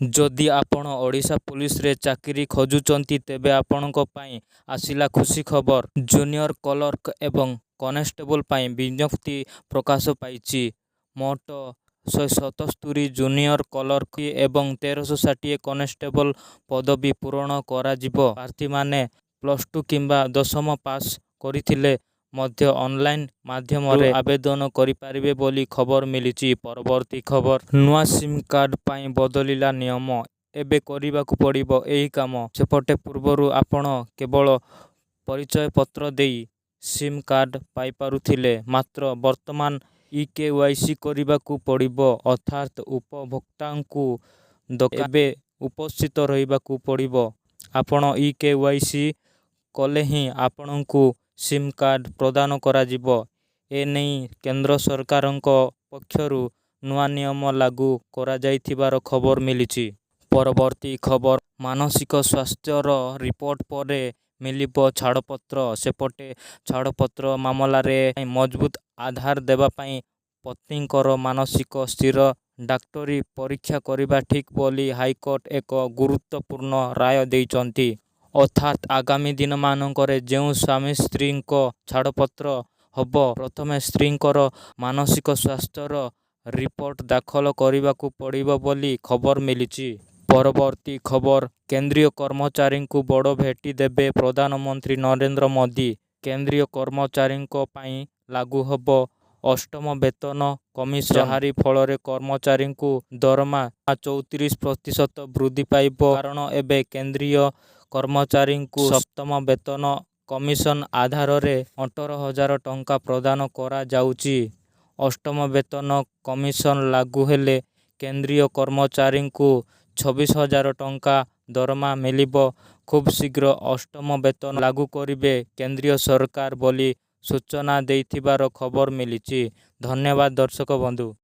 ଯଦି ଆପଣ ଓଡ଼ିଶା ପୁଲିସରେ ଚାକିରି ଖୋଜୁଛନ୍ତି ତେବେ ଆପଣଙ୍କ ପାଇଁ ଆସିଲା ଖୁସି ଖବର। ଜୁନିୟର କ୍ଲର୍କ ଏବଂ କନେଷ୍ଟବଳ ପାଇଁ ବିଜ୍ଞପ୍ତି ପ୍ରକାଶ ପାଇଛି। ମୋଟ 177 ଜୁନିୟର କ୍ଲର୍କ ଏବଂ 1360 କନେଷ୍ଟବଳ ପଦବୀ ପୂରଣ କରାଯିବ। ପ୍ରାର୍ଥୀମାନେ +2 କିମ୍ବା 10ମ ପାସ୍ କରିଥିଲେ ମଧ୍ୟ ଅନଲାଇନ୍ ମାଧ୍ୟମରେ ଆବେଦନ କରିପାରିବେ ବୋଲି ଖବର ମିଳିଛି। ପରବର୍ତ୍ତୀ ଖବର, ନୂଆ ସିମ୍ କାର୍ଡ ପାଇଁ ବଦଳିଲା ନିୟମ। ଏବେ କରିବାକୁ ପଡ଼ିବ ଏହି କାମ। ସେପଟେ ପୂର୍ବରୁ ଆପଣ କେବଳ ପରିଚୟପତ୍ର ଦେଇ ସିମ୍ କାର୍ଡ ପାଇପାରୁଥିଲେ, ମାତ୍ର ବର୍ତ୍ତମାନ ଇ-KYC କରିବାକୁ ପଡ଼ିବ। ଅର୍ଥାତ୍ ଉପଭୋକ୍ତାଙ୍କୁ ଏବେ ଉପସ୍ଥିତ ରହିବାକୁ ପଡ଼ିବ। ଆପଣ ଇ-KYC କଲେ ହିଁ ଆପଣଙ୍କୁ ସିମ୍ କାର୍ଡ ପ୍ରଦାନ କରାଯିବ। ଏନେଇ କେନ୍ଦ୍ର ସରକାରଙ୍କ ପକ୍ଷରୁ ନୂଆ ନିୟମ ଲାଗୁ କରାଯାଇଥିବାର ଖବର ମିଳିଛି। ପରବର୍ତ୍ତୀ ଖବର, ମାନସିକ ସ୍ୱାସ୍ଥ୍ୟର ରିପୋର୍ଟ ପରେ ମିଳିବ ଛାଡ଼ପତ୍ର। ସେପଟେ ଛାଡ଼ପତ୍ର ମାମଲାରେ ମଜବୁତ ଆଧାର ଦେବା ପାଇଁ ପତ୍ନୀଙ୍କର ମାନସିକ ସ୍ଥିର ଡାକ୍ତରୀ ପରୀକ୍ଷା କରିବା ଠିକ୍ ବୋଲି ହାଇକୋର୍ଟ ଏକ ଗୁରୁତ୍ୱପୂର୍ଣ୍ଣ ରାୟ ଦେଇଛନ୍ତି। ଅର୍ଥାତ୍ ଆଗାମୀ ଦିନମାନଙ୍କରେ ଯେଉଁ ସ୍ୱାମୀ ସ୍ତ୍ରୀଙ୍କ ଛାଡ଼ପତ୍ର ହେବ, ପ୍ରଥମେ ସ୍ତ୍ରୀଙ୍କର ମାନସିକ ସ୍ୱାସ୍ଥ୍ୟର ରିପୋର୍ଟ ଦାଖଲ କରିବାକୁ ପଡ଼ିବ ବୋଲି ଖବର ମିଳିଛି। ପରବର୍ତ୍ତୀ ଖବର, କେନ୍ଦ୍ରୀୟ କର୍ମଚାରୀଙ୍କୁ ବଡ଼ ଭେଟି ଦେବେ ପ୍ରଧାନମନ୍ତ୍ରୀ ନରେନ୍ଦ୍ର ମୋଦି। କେନ୍ଦ୍ରୀୟ କର୍ମଚାରୀଙ୍କ ପାଇଁ ଲାଗୁ ହେବ 8ମ ବେତନ କମିଶନ, ଯାହାରି ଫଳରେ କର୍ମଚାରୀଙ୍କୁ ଦରମା 34% ବୃଦ୍ଧି ପାଇବ। କାରଣ ଏବେ କେନ୍ଦ୍ରୀୟ କର୍ମଚାରୀଙ୍କୁ 7ମ ବେତନ କମିଶନ ଆଧାରରେ 18,000 ଟଙ୍କା ପ୍ରଦାନ କରାଯାଉଛି। 8ମ ବେତନ କମିଶନ ଲାଗୁ ହେଲେ କେନ୍ଦ୍ରୀୟ କର୍ମଚାରୀଙ୍କୁ 26,000 ଟଙ୍କା ଦରମା ମିଳିବ। ଖୁବ୍ ଶୀଘ୍ର 8ମ ବେତନ ଲାଗୁ କରିବେ କେନ୍ଦ୍ରୀୟ ସରକାର ବୋଲି ସୂଚନା ଦେଇଥିବାର ଖବର ମିଳିଛି। ଧନ୍ୟବାଦ ଦର୍ଶକ ବନ୍ଧୁ।